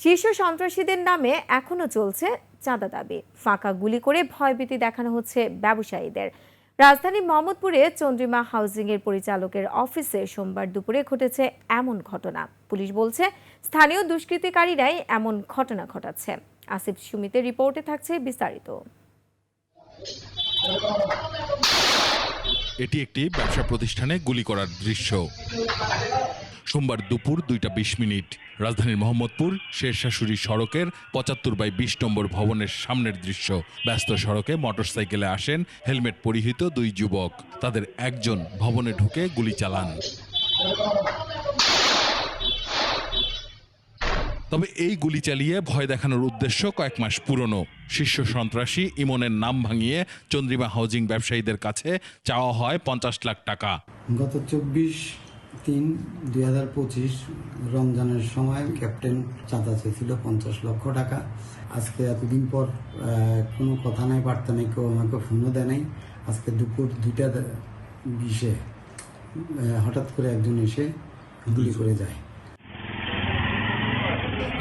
শীর্ষ সন্ত্রাসীদের নামে এখনো চলছে চাঁদা দাবি, ফাঁকা গুলি করে ভয়ভীতি দেখানো হচ্ছে ব্যবসায়ীদের। রাজধানী মোহাম্মদপুরে চন্দ্রিমা হাউজিং এর পরিচালকের অফিসে সোমবার দুপুরে ঘটেছে এমন ঘটনা। পুলিশ বলছে স্থানীয় দুষ্কৃতিকারীরাই এমন ঘটনা ঘটাচ্ছে। আসিফ সুমিতের রিপোর্টে থাকছে বিস্তারিত। এটি একটি ব্যবসা প্রতিষ্ঠানে গুলি করার দৃশ্য। সোমবার দুপুর 2:20 রাজধানীর মোহাম্মদপুর শেরশাশুড়ি সড়কের 75/20 নম্বর ভবনের সামনের দৃশ্য। ব্যস্ত সড়কে মোটরসাইকেলে আসেন হেলমেট পরিহিত দুই যুবক। তাদের একজন ভবনে ঢুকে গুলি চালান। তবে এই গুলি চালিয়ে ভয় দেখানোর উদ্দেশ্য কয়েক মাস পুরনো। শীর্ষ সন্ত্রাসী ইমনের নাম ভাঙিয়ে চন্দ্রিমা হাউজিং ব্যবসায়ীদের কাছে চাওয়া হয় 50 লাখ টাকা। গত 24/3/2025 রমজানের সময় ক্যাপ্টেন চাঁদা চেয়েছিল 50 লক্ষ টাকা। আজকে এতদিন পর কোনো কথা নাই, বার্তা নেই, কেউ আমাকে ফোনও দেয় নাই। আজকে দুপুর 2:20 হঠাৎ করে একজন এসে গুলি করে যায়।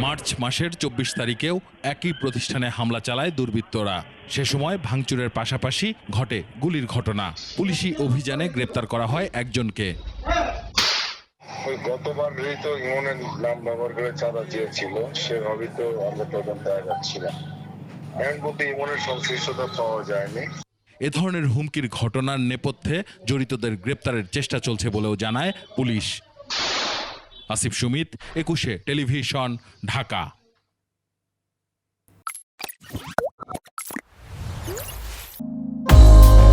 মার্চ মাসের 24 তারিখেও একই প্রতিষ্ঠানে হামলা চালায় দুর্বৃত্তরা। সে সময় ভাঙচুরের পাশাপাশি ঘটে গুলির ঘটনা। পুলিশি অভিযানে গ্রেপ্তার করা হয় একজনকে। ওই গতবার তো ইমনের নাম ব্যবহার করে চাঁদা চেয়েছিল, সেভাবে তো আমরা তদন্ত আগাচ্ছি না। এখন বলতে ইমনের সংশ্লিষ্টতা পাওয়া যায়নি। এ ধরনের হুমকির ঘটনার নেপথ্যে জড়িতদের গ্রেপ্তারের চেষ্টা চলছে বলেও জানায় পুলিশ। আসিফ সুমিত, 21 টেলিভিশন, ঢাকা।